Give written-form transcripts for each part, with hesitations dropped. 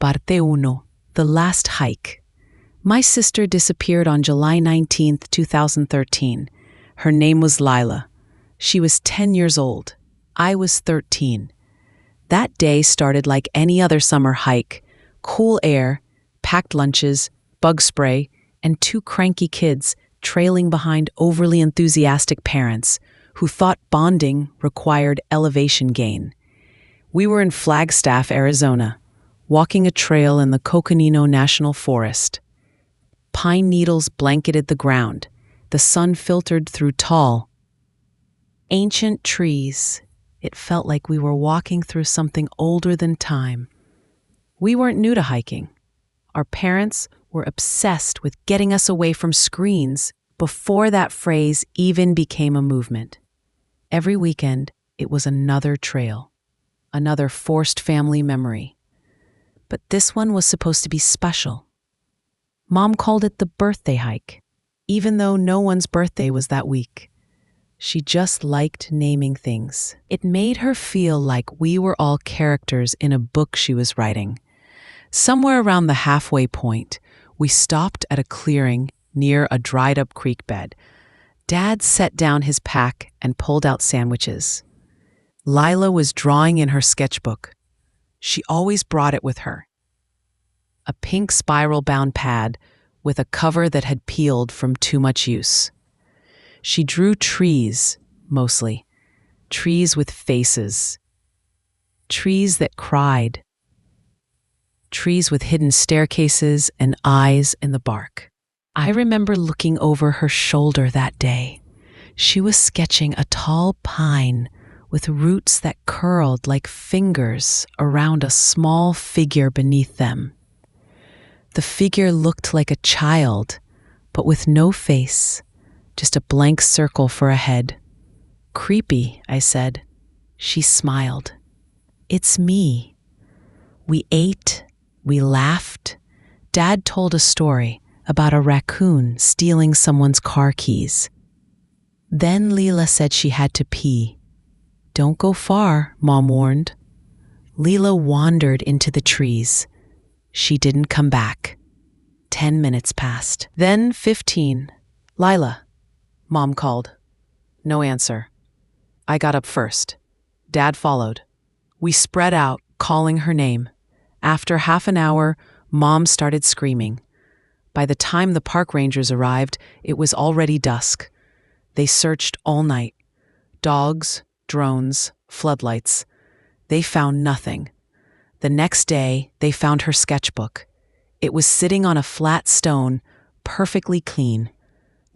Parte 1. The Last Hike. My sister disappeared on July 19th, 2013. Her name was Lila. She was 10 years old. I was 13. That day started like any other summer hike. Cool air, packed lunches, bug spray, and two cranky kids trailing behind overly enthusiastic parents who thought bonding required elevation gain. We were in Flagstaff, Arizona, walking a trail in the Coconino National Forest. Pine needles blanketed the ground. The sun filtered through tall, ancient trees. It felt like we were walking through something older than time. We weren't new to hiking. Our parents were obsessed with getting us away from screens before that phrase even became a movement. Every weekend, it was another trail, another forced family memory. But this one was supposed to be special. Mom called it the birthday hike, even though no one's birthday was that week. She just liked naming things. It made her feel like we were all characters in a book she was writing. Somewhere around the halfway point, we stopped at a clearing near a dried-up creek bed. Dad set down his pack and pulled out sandwiches. Lila was drawing in her sketchbook. She always brought it with her. A pink spiral-bound pad with a cover that had peeled from too much use. She drew trees, mostly. Trees with faces. Trees that cried. Trees with hidden staircases and eyes in the bark. I remember looking over her shoulder that day. She was sketching a tall pine with roots that curled like fingers around a small figure beneath them. The figure looked like a child, but with no face. Just a blank circle for a head. Creepy, I said. She smiled. It's me. We ate, we laughed. Dad told a story about a raccoon stealing someone's car keys. Then Lila said she had to pee. Don't go far, Mom warned. Lila wandered into the trees. She didn't come back. 10 minutes passed. Then 15. Lila. Mom called. No answer. I got up first. Dad followed. We spread out, calling her name. After half an hour, Mom started screaming. By the time the park rangers arrived, it was already dusk. They searched all night. Dogs, drones, floodlights. They found nothing. The next day, they found her sketchbook. It was sitting on a flat stone, perfectly clean.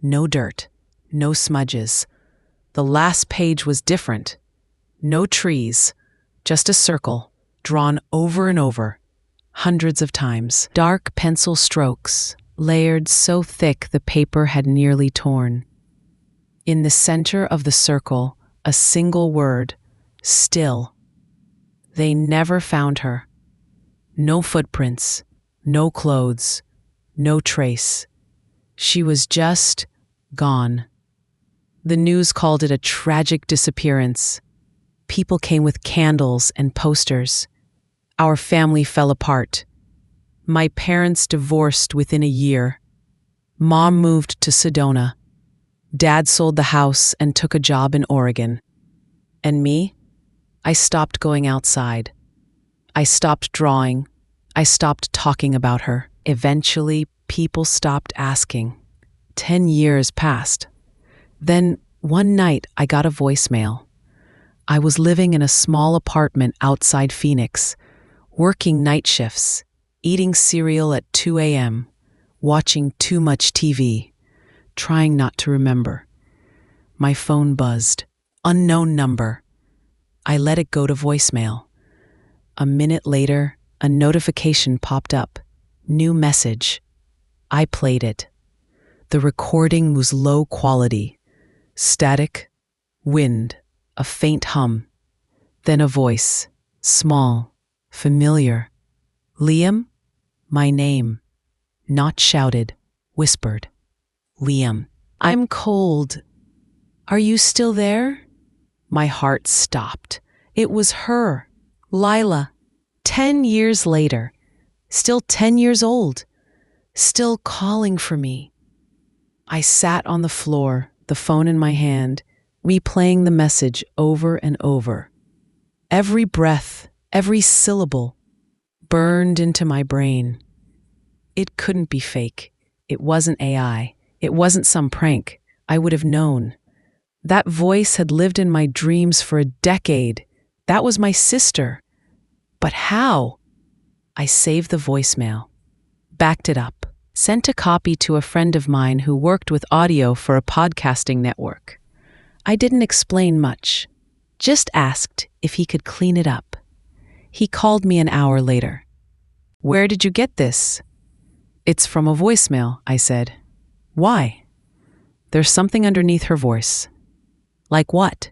No dirt. No smudges. The last page was different. No trees, just a circle, drawn over and over, hundreds of times. Dark pencil strokes, layered so thick the paper had nearly torn. In the center of the circle, a single word, still. They never found her. No footprints, no clothes, no trace. She was just gone. The news called it a tragic disappearance. People came with candles and posters. Our family fell apart. My parents divorced within a year. Mom moved to Sedona. Dad sold the house and took a job in Oregon. And me? I stopped going outside. I stopped drawing. I stopped talking about her. Eventually, people stopped asking. 10 years passed. Then, one night, I got a voicemail. I was living in a small apartment outside Phoenix, working night shifts, eating cereal at 2 a.m., watching too much TV, trying not to remember. My phone buzzed. Unknown number. I let it go to voicemail. A minute later, a notification popped up. New message. I played it. The recording was low quality. Static, wind, a faint hum. Then a voice, small, familiar. Liam? My name. Not shouted, whispered. Liam. I'm cold. Are you still there? My heart stopped. It was her, Lila. 10 years later. Still 10 years old. Still calling for me. I sat on the floor, the phone in my hand, replaying the message over and over. Every breath, every syllable, burned into my brain. It couldn't be fake. It wasn't AI. It wasn't some prank. I would have known. That voice had lived in my dreams for a decade. That was my sister. But how? I saved the voicemail, backed it up, sent a copy to a friend of mine who worked with audio for a podcasting network. I didn't explain much, just asked if he could clean it up. He called me an hour later. "Where did you get this?" "It's from a voicemail," I said. "Why?" "There's something underneath her voice." "Like what?"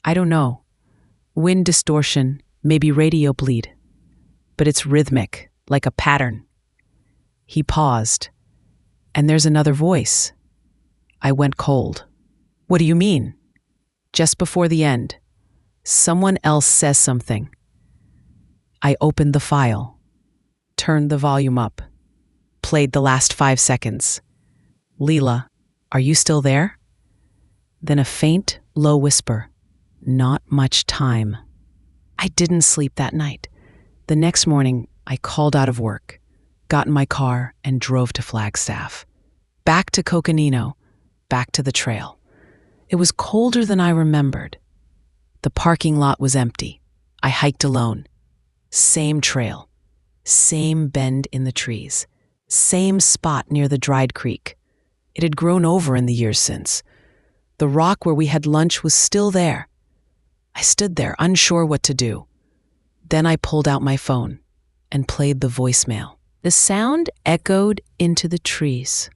"I don't know. Wind distortion, maybe radio bleed. But it's rhythmic, like a pattern." He paused. "And there's another voice." I went cold. "What do you mean?" "Just before the end. Someone else says something." I opened the file, turned the volume up, played the last 5 seconds. "Lila, are you still there?" Then a faint, low whisper. "Not much time." I didn't sleep that night. The next morning, I called out of work, got in my car, and drove to Flagstaff. Back to Coconino, back to the trail. It was colder than I remembered. The parking lot was empty. I hiked alone. Same trail, same bend in the trees, same spot near the dried creek. It had grown over in the years since. The rock where we had lunch was still there. I stood there, unsure what to do. Then I pulled out my phone and played the voicemail. The sound echoed into the trees.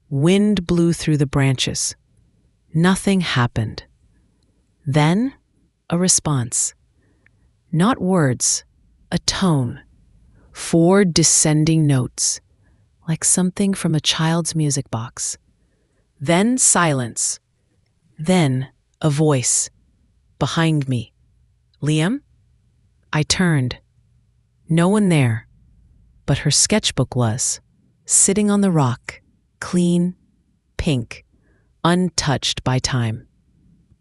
Wind blew through the branches. Nothing happened. Then, a response. Not words, a tone. 4 descending notes, like something from a child's music box. Then silence. Then a voice. Behind me. "Liam?" I turned. No one there, but her sketchbook was, sitting on the rock, clean, pink, untouched by time.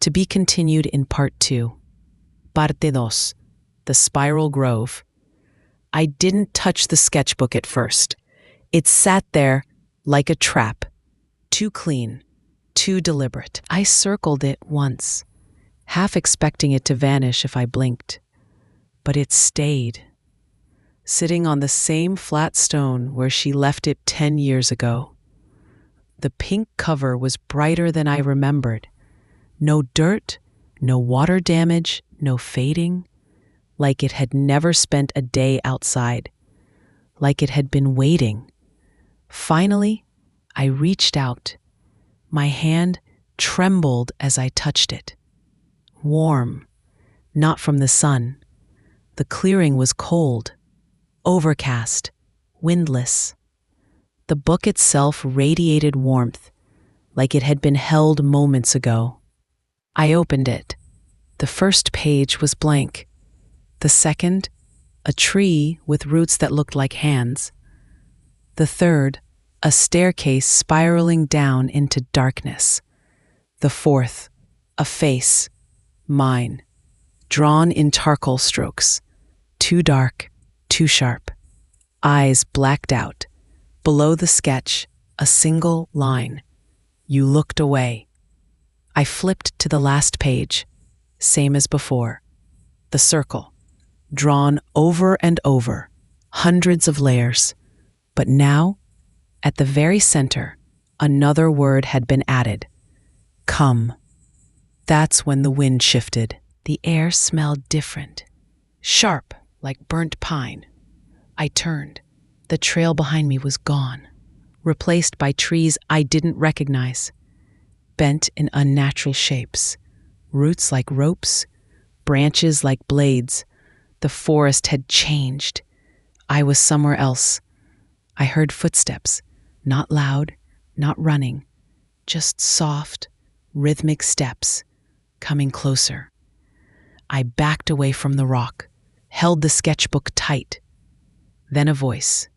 To be continued in part 2. Parte 2. The Spiral Grove. I didn't touch the sketchbook at first. It sat there like a trap, too clean, too deliberate. I circled it once, half expecting it to vanish if I blinked. But it stayed, sitting on the same flat stone where she left it 10 years ago. The pink cover was brighter than I remembered. No dirt, no water damage, no fading. Like it had never spent a day outside. Like it had been waiting. Finally, I reached out. My hand trembled as I touched it. Warm, not from the sun. The clearing was cold, overcast, windless. The book itself radiated warmth, like it had been held moments ago. I opened it. The first page was blank. The second, a tree with roots that looked like hands. The third, a staircase spiraling down into darkness. The fourth, a face, mine, drawn in charcoal strokes. Too dark, too sharp. Eyes blacked out. Below the sketch, a single line. You looked away. I flipped to the last page. Same as before. The circle. Drawn over and over. Hundreds of layers. But now, at the very center, another word had been added. Come. That's when the wind shifted. The air smelled different. Sharp, like burnt pine. I turned. The trail behind me was gone, replaced by trees I didn't recognize, bent in unnatural shapes, roots like ropes, branches like blades. The forest had changed. I was somewhere else. I heard footsteps, not loud, not running, just soft, rhythmic steps, coming closer. I backed away from the rock, held the sketchbook tight. Then a voice,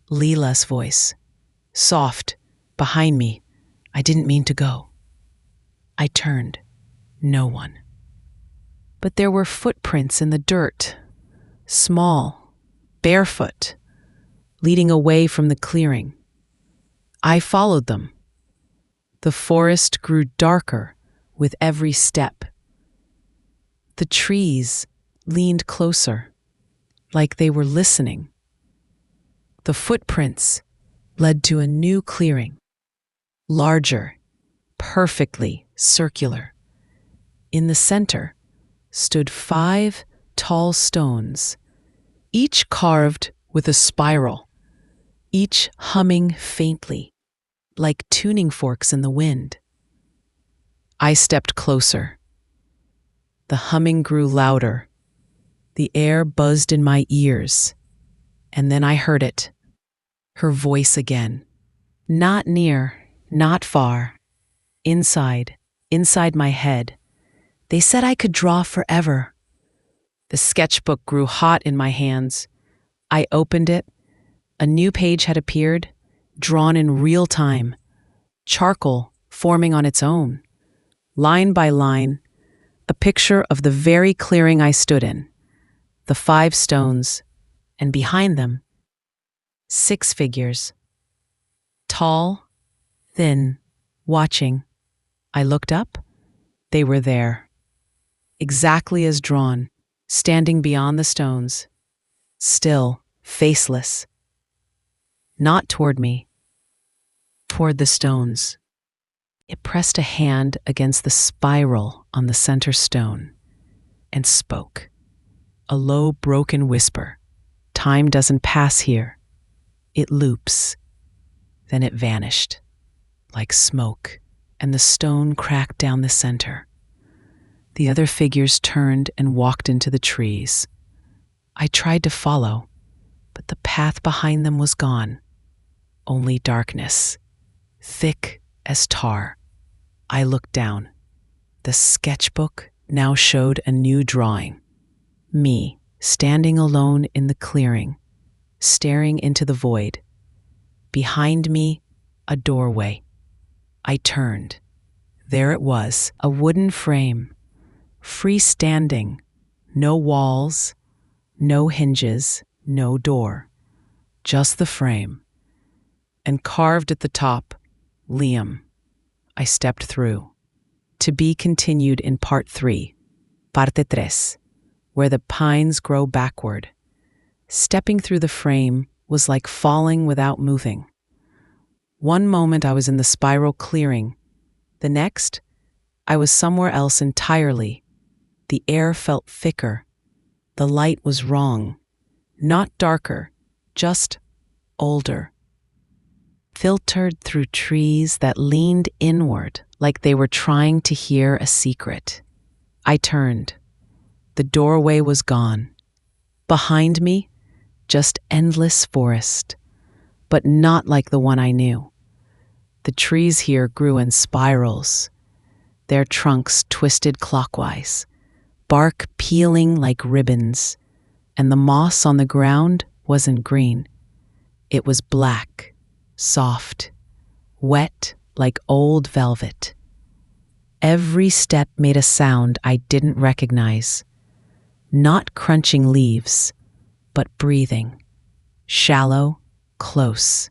Lila's voice, soft, behind me. I didn't mean to go. I turned. No one. But there were footprints in the dirt, small, barefoot, leading away from the clearing. I followed them. The forest grew darker with every step. The trees leaned closer, like they were listening. The footprints led to a new clearing, larger, perfectly circular. In the center stood 5 tall stones, each carved with a spiral, each humming faintly, like tuning forks in the wind. I stepped closer. The humming grew louder. The air buzzed in my ears. And then I heard it. Her voice again. Not near, not far. Inside my head. They said I could draw forever. The sketchbook grew hot in my hands. I opened it. A new page had appeared, drawn in real time. Charcoal forming on its own. Line by line, a picture of the very clearing I stood in. The 5 stones, and behind them, 6 figures. Tall, thin, watching. I looked up. They were there. Exactly as drawn, standing beyond the stones. Still, faceless. Not toward me. Toward the stones. It pressed a hand against the spiral on the center stone and spoke. A low, broken whisper. Time doesn't pass here. It loops. Then it vanished, like smoke, and the stone cracked down the center. The other figures turned and walked into the trees. I tried to follow, but the path behind them was gone. Only darkness, thick as tar. I looked down. The sketchbook now showed a new drawing. Me, standing alone in the clearing, staring into the void. Behind me, a doorway. I turned. There it was, a wooden frame, freestanding, no walls, no hinges, no door, just the frame. And carved at the top, Liam. I stepped through. To be continued in part 3, parte 3, where the pines grow backward. Stepping through the frame was like falling without moving. One moment I was in the spiral clearing. The next, I was somewhere else entirely. The air felt thicker. The light was wrong. Not darker, just older. Filtered through trees that leaned inward like they were trying to hear a secret. I turned. The doorway was gone. Behind me, just endless forest, but not like the one I knew. The trees here grew in spirals, their trunks twisted clockwise, bark peeling like ribbons, and the moss on the ground wasn't green. It was black, soft, wet like old velvet. Every step made a sound I didn't recognize. Not crunching leaves, but breathing. Shallow, close.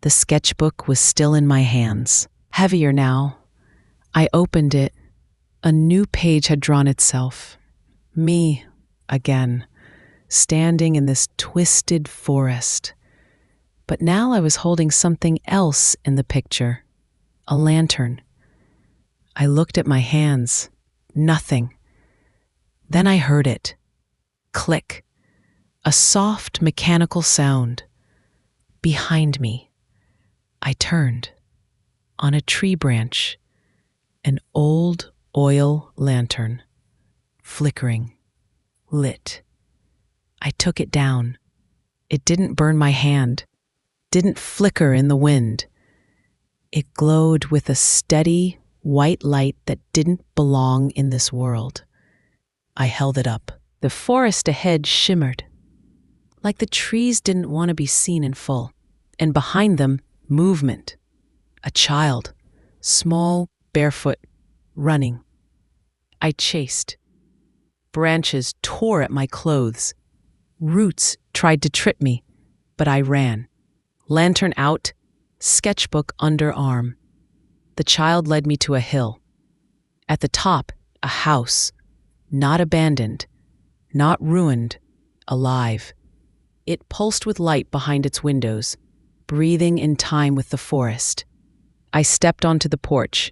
The sketchbook was still in my hands, heavier now. I opened it. A new page had drawn itself. Me, again, standing in this twisted forest. But now I was holding something else in the picture, a lantern. I looked at my hands. Nothing. Then I heard it. Click. A soft mechanical sound. Behind me. I turned. On a tree branch, an old oil lantern, flickering, lit. I took it down. It didn't burn my hand, didn't flicker in the wind. It glowed with a steady, white light that didn't belong in this world. I held it up. The forest ahead shimmered, like the trees didn't want to be seen in full. And behind them, movement. A child, small, barefoot, running. I chased. Branches tore at my clothes. Roots tried to trip me, but I ran. Lantern out, sketchbook under arm. The child led me to a hill. At the top, a house, not abandoned, not ruined, alive. It pulsed with light behind its windows, breathing in time with the forest. I stepped onto the porch.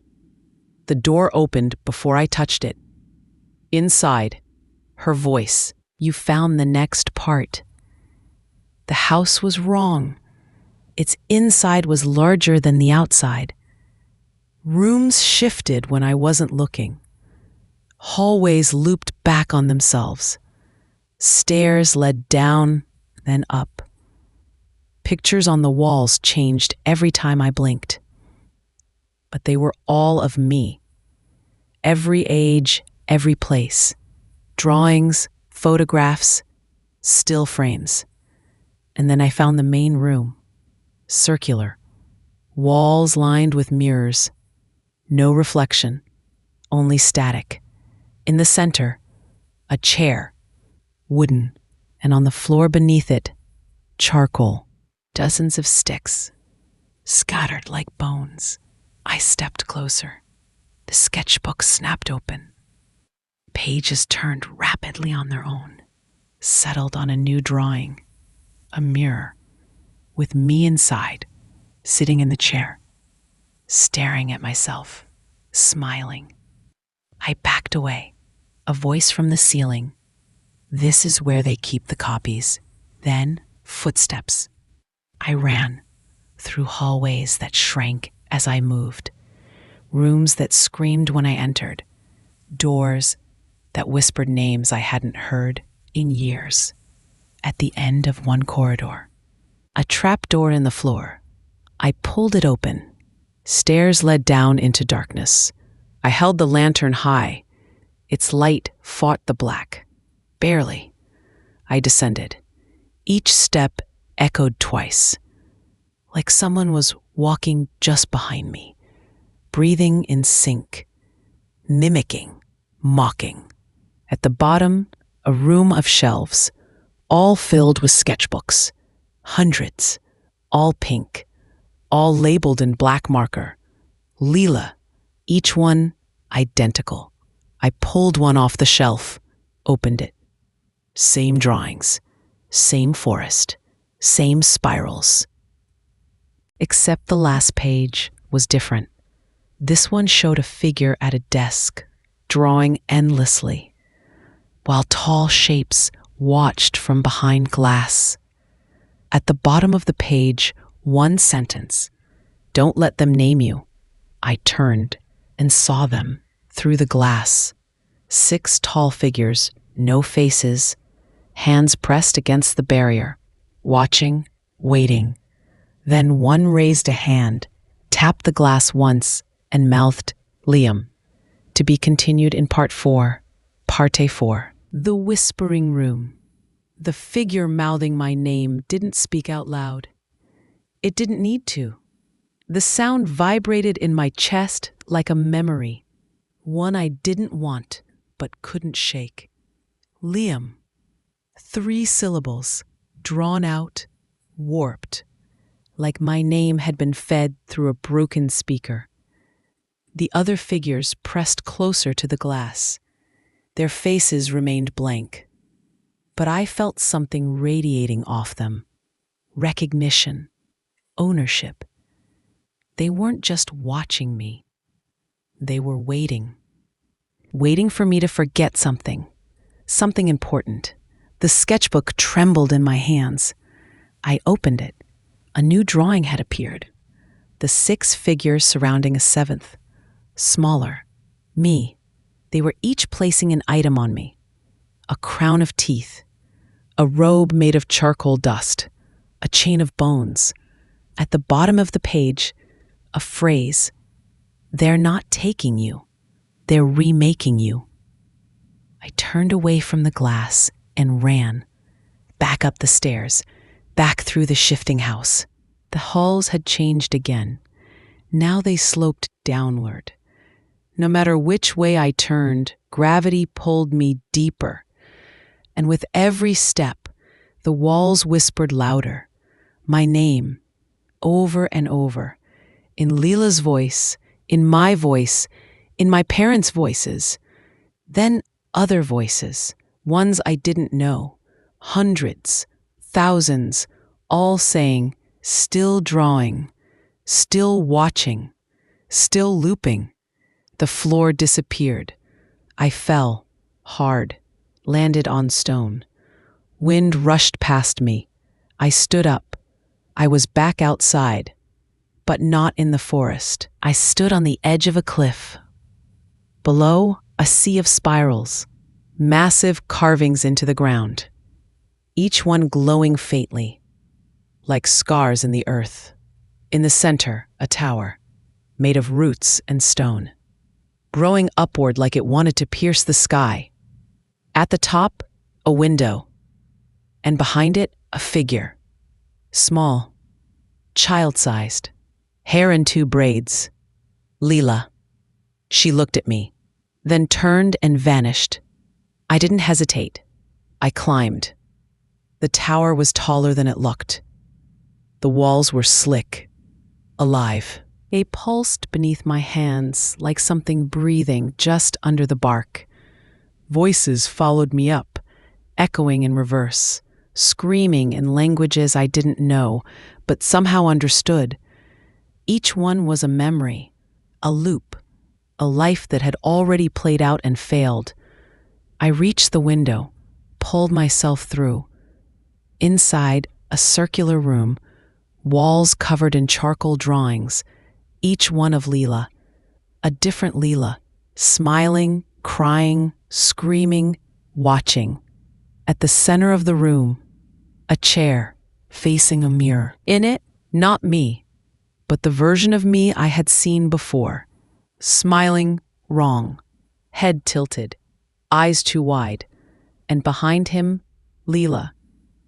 The door opened before I touched it. Inside, her voice. You found the next part. The house was wrong. Its inside was larger than the outside. Rooms shifted when I wasn't looking. Hallways looped back on themselves. Stairs led down, then up. Pictures on the walls changed every time I blinked. But they were all of me. Every age, every place. Drawings, photographs, still frames. And then I found the main room. Circular. Walls lined with mirrors. No reflection. Only static. In the center, a chair. Wooden. And on the floor beneath it, charcoal. Dozens of sticks. Scattered like bones. I stepped closer. The sketchbook snapped open. Pages turned rapidly on their own, settled on a new drawing, a mirror, with me inside, sitting in the chair, staring at myself, smiling. I backed away, a voice from the ceiling. This is where they keep the copies. Then, footsteps. I ran through hallways that shrank as I moved, rooms that screamed when I entered, doors that whispered names I hadn't heard in years. At the end of one corridor, a trap door in the floor. I pulled it open. Stairs led down into darkness. I held the lantern high. Its light fought the black. Barely. I descended. Each step echoed twice, like someone was walking just behind me, breathing in sync, mimicking, mocking. At the bottom, a room of shelves, all filled with sketchbooks, hundreds, all pink, all labeled in black marker. Lila, each one identical. I pulled one off the shelf, opened it. Same drawings, same forest, same spirals. Except the last page was different. This one showed a figure at a desk, drawing endlessly, while tall shapes watched from behind glass. At the bottom of the page, one sentence, "Don't let them name you." I turned and saw them through the glass. 6 tall figures, no faces, hands pressed against the barrier, watching, waiting. Then one raised a hand, tapped the glass once, and mouthed, "Liam." To be continued in part 4, parte 4. The whispering room. The figure mouthing my name didn't speak out loud. It didn't need to. The sound vibrated in my chest like a memory, one I didn't want but couldn't shake. Liam. 3 syllables, drawn out, warped, like my name had been fed through a broken speaker. The other figures pressed closer to the glass. Their faces remained blank, but I felt something radiating off them. Recognition, ownership. They weren't just watching me. They were waiting. Waiting for me to forget something important. The sketchbook trembled in my hands. I opened it. A new drawing had appeared. The 6 figures surrounding a 7th. Smaller. Me. They were each placing an item on me. A crown of teeth. A robe made of charcoal dust. A chain of bones. At the bottom of the page, a phrase. "They're not taking you. They're remaking you." I turned away from the glass and ran. back up the stairs, back through the shifting house. The halls had changed again. Now they sloped downward. No matter which way I turned, gravity pulled me deeper. And with every step, the walls whispered louder, my name, over and over, in Lila's voice, in my voice, in my parents' voices. Then other voices, ones I didn't know, hundreds, thousands, all saying, still drawing, still watching, still looping. The floor disappeared. I fell, hard, landed on stone. Wind rushed past me. I stood up. I was back outside, but not in the forest. I stood on the edge of a cliff. Below, a sea of spirals, massive carvings into the ground, each one glowing faintly, like scars in the earth. In the center, a tower, made of roots and stone, growing upward like it wanted to pierce the sky. At the top, a window, and behind it, a figure, small, child-sized, hair in 2 braids. Lila. She looked at me, then turned and vanished. I didn't hesitate. I climbed. The tower was taller than it looked. The walls were slick, alive. They pulsed beneath my hands like something breathing just under the bark. Voices followed me up, echoing in reverse, screaming in languages I didn't know, but somehow understood. Each one was a memory, a loop, a life that had already played out and failed. I reached the window, pulled myself through. Inside, a circular room, walls covered in charcoal drawings, each one of Lila, a different Lila, smiling, crying, screaming, watching. At the center of the room, a chair facing a mirror. In it, not me, but the version of me I had seen before. Smiling, wrong, head tilted, eyes too wide, and behind him, Lila,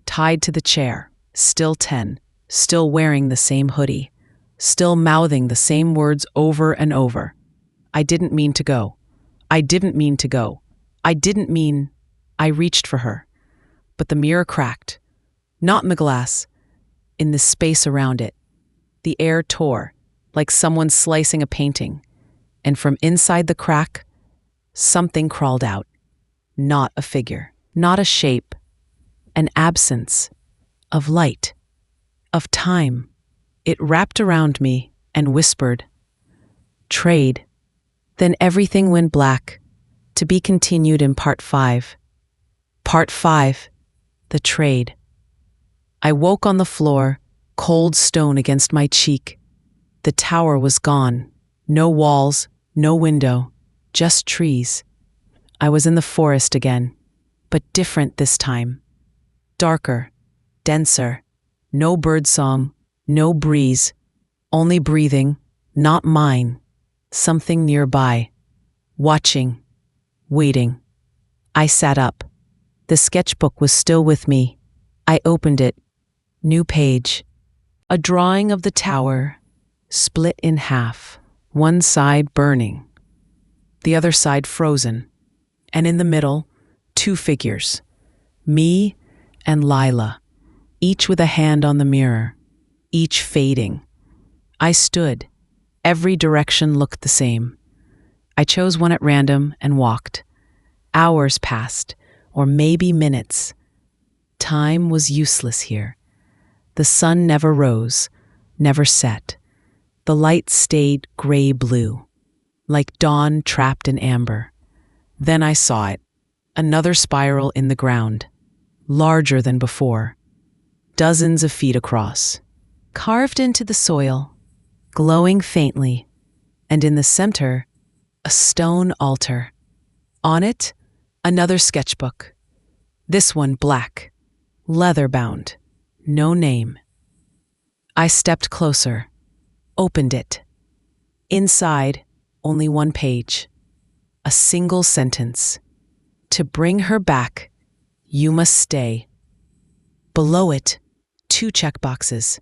tied to the chair, still 10, still wearing the same hoodie, still mouthing the same words over and over. I didn't mean to go. I didn't mean to go. I didn't mean... I reached for her. But the mirror cracked. Not in the glass, in the space around it. The air tore, like someone slicing a painting. And from inside the crack, something crawled out. Not a figure, not a shape. An absence of light, of time. It wrapped around me and whispered, "Trade." Then everything went black, to be continued in Part 5. Part 5, the trade. I woke on the floor, cold stone against my cheek. The tower was gone. No walls, no window, just trees. I was in the forest again, but different this time. Darker, denser, no birdsong, no breeze, only breathing, not mine, something nearby, watching, waiting. I sat up. The sketchbook was still with me. I opened it. New page. A drawing of the tower, split in half, one side burning, the other side frozen, and in the middle, 2 figures, me and Lila, each with a hand on the mirror, each fading. I stood. Every direction looked the same. I chose one at random and walked. Hours passed, or maybe minutes. Time was useless here. The sun never rose, never set. The light stayed gray-blue, like dawn trapped in amber. Then I saw it, another spiral in the ground, larger than before, dozens of feet across, carved into the soil, glowing faintly, and in the center, a stone altar. On it, another sketchbook. This one black, leather-bound, no name. I stepped closer, opened it. Inside, only one page. A single sentence. To bring her back, you must stay. Below it, 2 checkboxes.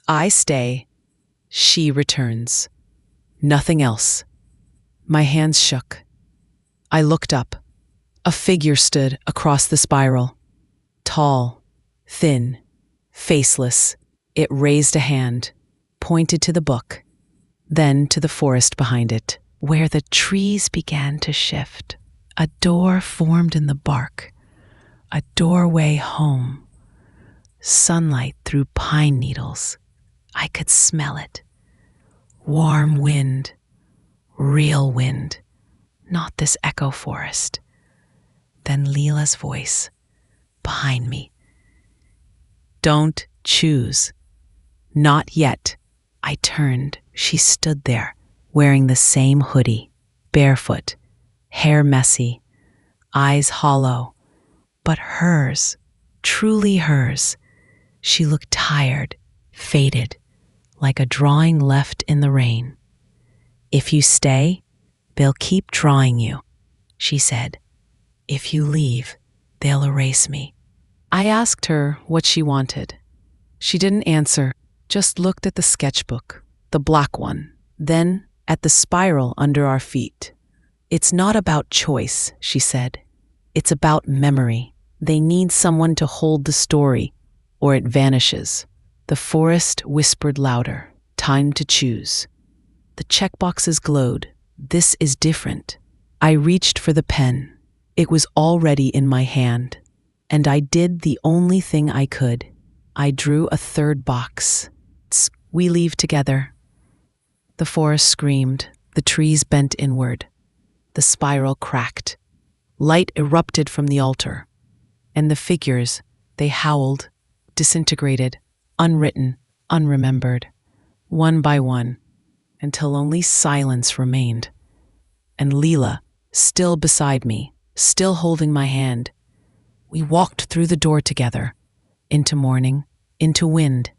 I stay, she returns. Nothing else. My hands shook. I looked up. A figure stood across the spiral. Tall, thin, faceless. It raised a hand, pointed to the book, then to the forest behind it, where the trees began to shift. A door formed in the bark, a doorway home. Sunlight through pine needles. I could smell it. Warm wind, real wind, not this echo forest. Then Lila's voice, behind me. Don't choose. Not yet. I turned. She stood there, wearing the same hoodie, barefoot, hair messy, eyes hollow, but hers, truly hers. She looked tired, faded, like a drawing left in the rain. If you stay, they'll keep drawing you, she said. If you leave, they'll erase me. I asked her what she wanted. She didn't answer, just looked at the sketchbook, the black one, then at the spiral under our feet. It's not about choice, she said. It's about memory. They need someone to hold the story, or it vanishes. The forest whispered louder. Time to choose. The checkboxes glowed. This is different. I reached for the pen. It was already in my hand. And I did the only thing I could. I drew a third box. We leave together. The forest screamed. The trees bent inward. The spiral cracked. Light erupted from the altar. And the figures, they howled, disintegrated, unwritten, unremembered, one by one, until only silence remained. And Lila, still beside me, still holding my hand, we walked through the door together, into morning, into wind,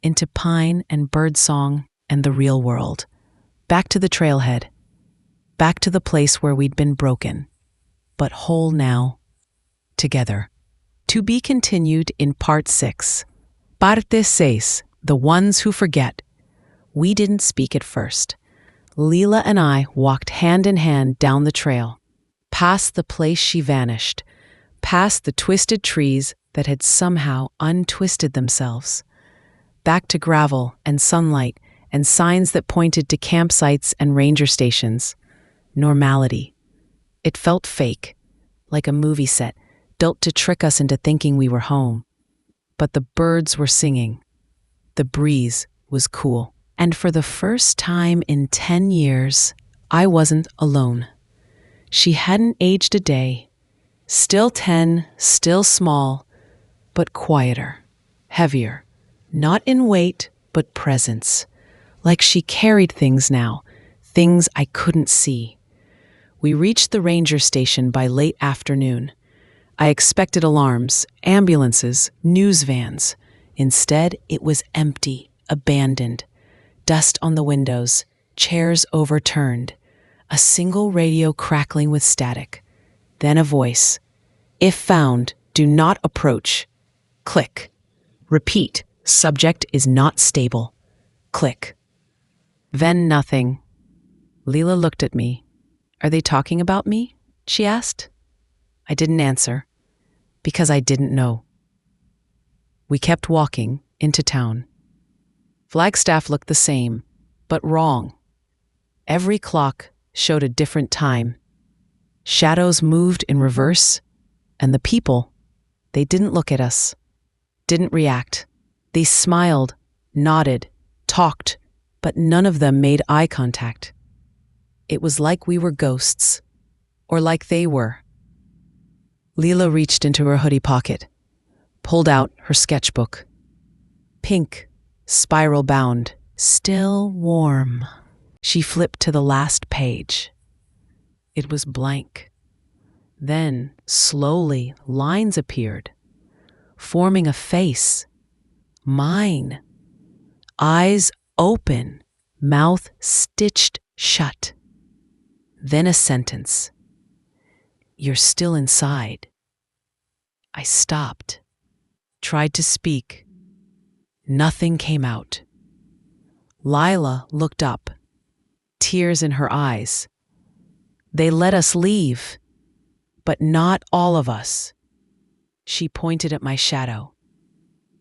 into pine and bird song and the real world, back to the trailhead, back to the place where we'd been broken, but whole now, together. To be continued in Part 6. Parte 6, The Ones Who Forget. We didn't speak at first. Lila and I walked hand in hand down the trail, past the place she vanished, past the twisted trees that had somehow untwisted themselves, back to gravel and sunlight and signs that pointed to campsites and ranger stations. Normality. It felt fake, like a movie set, built to trick us into thinking we were home. But the birds were singing. The breeze was cool. And for the first time in 10 years, I wasn't alone. She hadn't aged a day. Still 10, still small, but quieter, heavier. Not in weight, but presence. Like she carried things now, things I couldn't see. We reached the ranger station by late afternoon. I expected alarms, ambulances, news vans. Instead, it was empty, abandoned. Dust on the windows, chairs overturned, a single radio crackling with static. Then a voice. If found, do not approach. Click. Repeat. Subject is not stable. Click. Then nothing. Lila looked at me. Are they talking about me? She asked. I didn't answer, because I didn't know. We kept walking into town. Flagstaff looked the same, but wrong. Every clock showed a different time. Shadows moved in reverse, and the people, they didn't look at us, didn't react. They smiled, nodded, talked, but none of them made eye contact. It was like we were ghosts, or like they were. Lila reached into her hoodie pocket, pulled out her sketchbook. Pink, spiral bound, still warm. She flipped to the last page. It was blank. Then, slowly, lines appeared, forming a face. Mine. Eyes open, mouth stitched shut. Then a sentence. You're still inside. I stopped. tried to speak. Nothing came out. Lila looked up, tears in her eyes. They let us leave, but not all of us. She pointed at my shadow.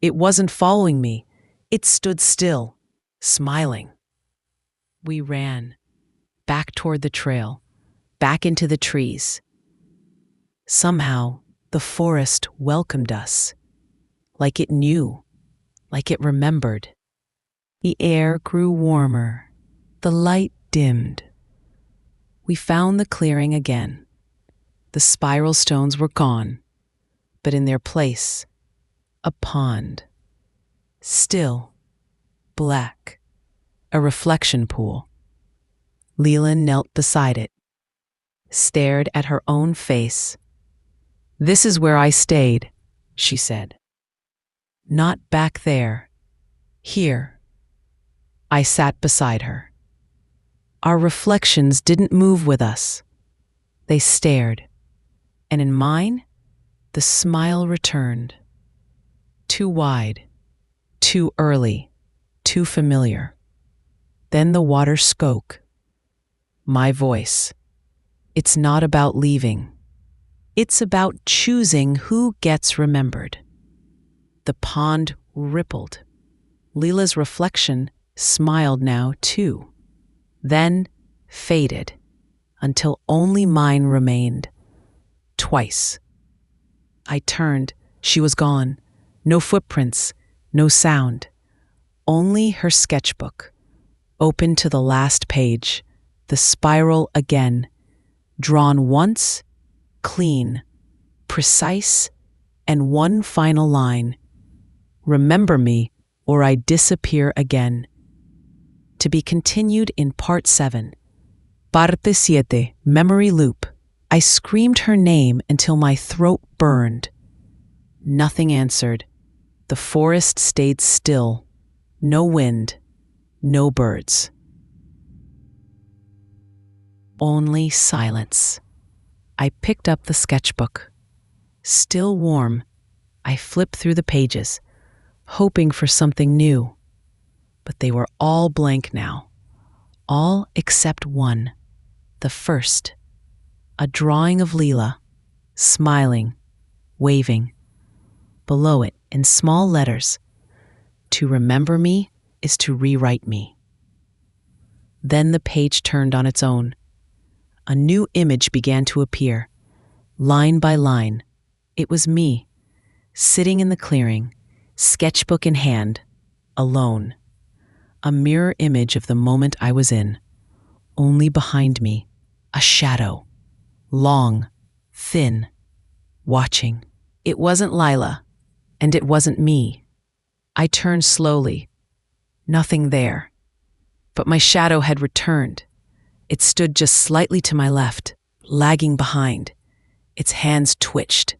It wasn't following me. It stood still, smiling. We ran, back toward the trail, back into the trees. Somehow, the forest welcomed us, like it knew, like it remembered. The air grew warmer, the light dimmed. We found the clearing again. The spiral stones were gone, but in their place, a pond. Still, black, a reflection pool. Lila knelt beside it, stared at her own face. "This is where I stayed," she said. "Not back there. Here." I sat beside her. Our reflections didn't move with us. They stared, and in mine, the smile returned. Too wide, too early, too familiar. Then the water spoke. My voice. It's not about leaving. It's about choosing who gets remembered. The pond rippled. Lila's reflection smiled now too. Then faded until only mine remained. Twice. I turned. She was gone. No footprints, no sound. Only her sketchbook, open to the last page, the spiral again, drawn once, clean, precise, and one final line. Remember me, or I disappear again. To be continued in Part 7. Parte 7, Memory Loop. I screamed her name until my throat burned. Nothing answered. The forest stayed still. No wind, no birds. Only silence. I picked up the sketchbook. Still warm, I flipped through the pages, hoping for something new. But they were all blank now. All except one. The first. A drawing of Lila, smiling, waving. Below it, in small letters, "To remember me is to rewrite me." Then the page turned on its own. A new image began to appear, line by line. It was me, sitting in the clearing, sketchbook in hand, alone. A mirror image of the moment I was in. Only behind me, a shadow, long, thin, watching. It wasn't Lila, and it wasn't me. I turned slowly. Nothing there. But my shadow had returned. It stood just slightly to my left, lagging behind. Its hands twitched,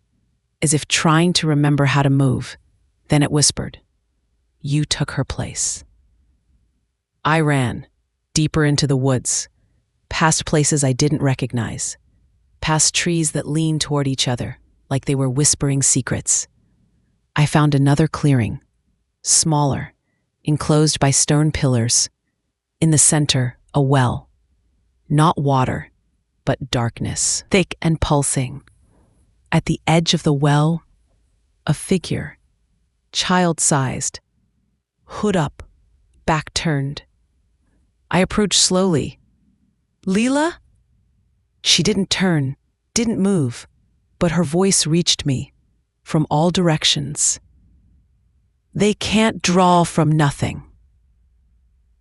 as if trying to remember how to move. Then it whispered, "You took her place." I ran, deeper into the woods, past places I didn't recognize, past trees that leaned toward each other, like they were whispering secrets. I found another clearing, smaller, enclosed by stone pillars. In the center, a well. Not water, but darkness, thick and pulsing. At the edge of the well, a figure, child-sized, hood up, back turned. I approached slowly. "Lila?" She didn't turn, didn't move, but her voice reached me from all directions. "They can't draw from nothing.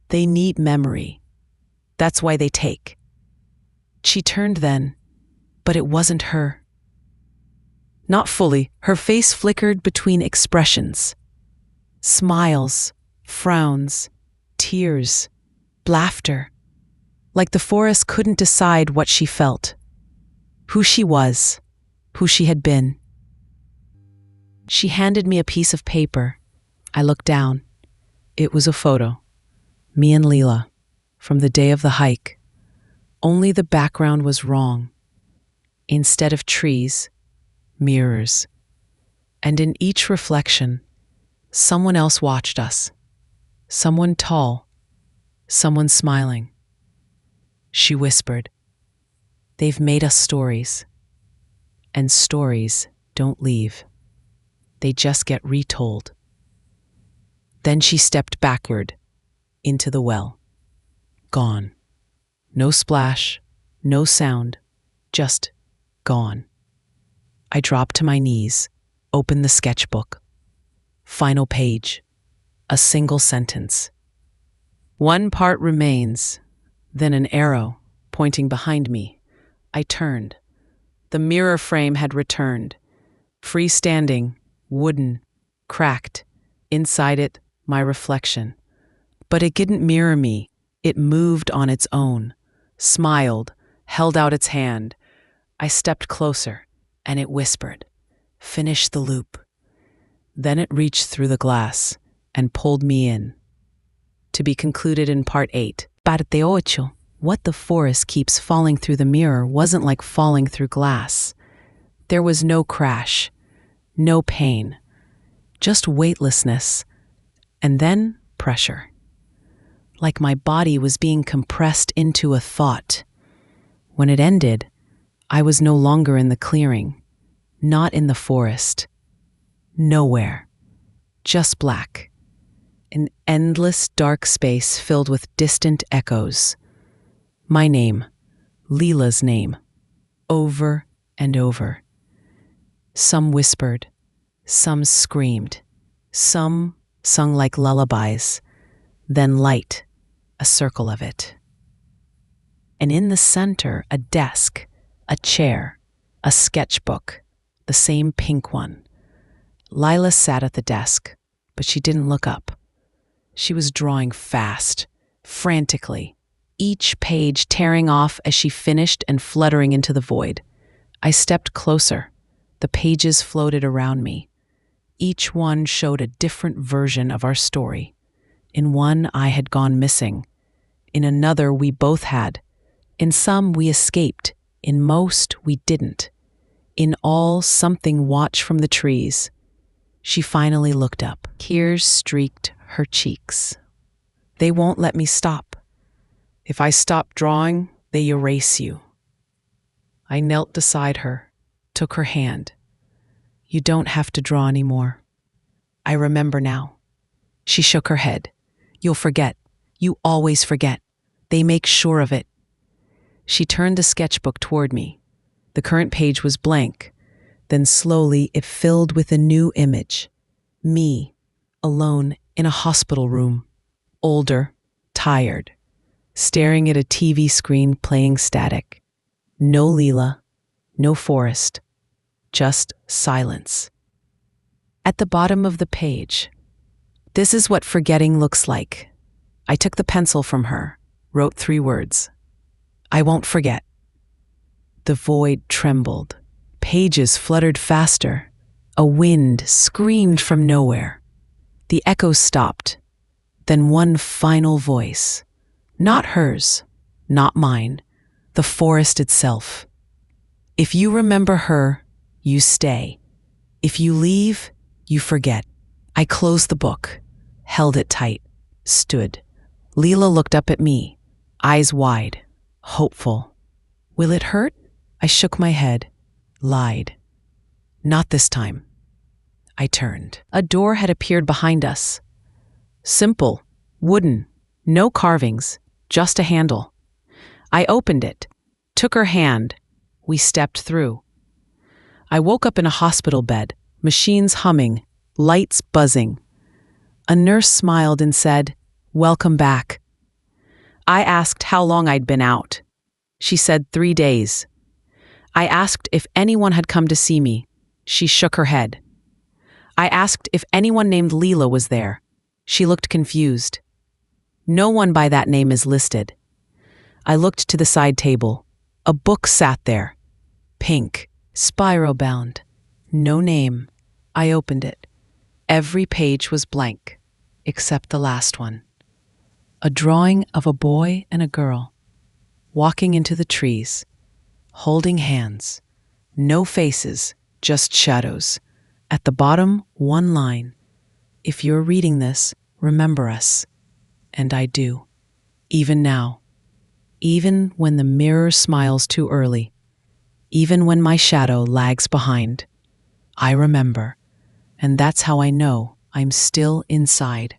They need memory. That's why they take." She turned then, but it wasn't her. Not fully. Her face flickered between expressions. Smiles, frowns, tears, laughter. Like the forest couldn't decide what she felt, who she was, who she had been. She handed me a piece of paper. I looked down. It was a photo. Me and Lila, from the day of the hike. Only the background was wrong. Instead of trees, mirrors. And in each reflection, someone else watched us. Someone tall, someone smiling. She whispered, "They've made us stories. And stories don't leave. They just get retold." Then she stepped backward into the well. Gone. No splash, no sound, just gone. I dropped to my knees, opened the sketchbook. Final page. A single sentence. "One part remains," then an arrow pointing behind me. I turned. The mirror frame had returned. Freestanding, wooden, cracked. Inside it, my reflection. But it didn't mirror me. It moved on its own, smiled, held out its hand. I stepped closer, and it whispered, "Finish the loop." Then it reached through the glass and pulled me in. To be concluded in part 8. Parte 8. What the forest keeps falling through the mirror wasn't like falling through glass. There was no crash, no pain, just weightlessness, and then pressure. Like my body was being compressed into a thought. When it ended, I was no longer in the clearing, not in the forest. Nowhere. Just black. An endless dark space filled with distant echoes. My name, Lila's name, over and over. Some whispered, some screamed, some sung like lullabies, then light, a circle of it. And in the center, a desk, a chair, a sketchbook, the same pink one. Lila sat at the desk, but she didn't look up. She was drawing fast, frantically, each page tearing off as she finished and fluttering into the void. I stepped closer. The pages floated around me. Each one showed a different version of our story. In one, I had gone missing. In another, we both had. In some, we escaped. In most, we didn't. In all, something watched from the trees. She finally looked up. Tears streaked her cheeks. "They won't let me stop. If I stop drawing, they erase you." I knelt beside her, took her hand. "You don't have to draw anymore. I remember now." She shook her head. "You'll forget. You always forget. They make sure of it." She turned the sketchbook toward me. The current page was blank. Then slowly it filled with a new image. Me, alone in a hospital room. Older, tired, staring at a TV screen playing static. No Lila, no forest, just silence. At the bottom of the page, "This is what forgetting looks like." I took the pencil from her, wrote 3 words. "I won't forget." The void trembled. Pages fluttered faster. A wind screamed from nowhere. The echoes stopped. Then one final voice. Not hers, not mine, the forest itself. "If you remember her, you stay. If you leave, you forget." I closed the book, held it tight, stood. Lila looked up at me, eyes wide, hopeful. "Will it hurt?" I shook my head, lied. "Not this time." I turned. A door had appeared behind us. Simple, wooden, no carvings, just a handle. I opened it, took her hand. We stepped through. I woke up in a hospital bed, machines humming, lights buzzing. A nurse smiled and said, "Welcome back." I asked how long I'd been out. She said 3 days. I asked if anyone had come to see me. She shook her head. I asked if anyone named Lila was there. She looked confused. "No one by that name is listed." I looked to the side table. A book sat there. Pink, spiral bound. No name. I opened it. Every page was blank, except the last one. A drawing of a boy and a girl, walking into the trees, holding hands. No faces, just shadows. At the bottom, one line. If you're reading this, remember us. And I do. Even now. Even when the mirror smiles too early. Even when my shadow lags behind. I remember. And that's how I know I'm still inside.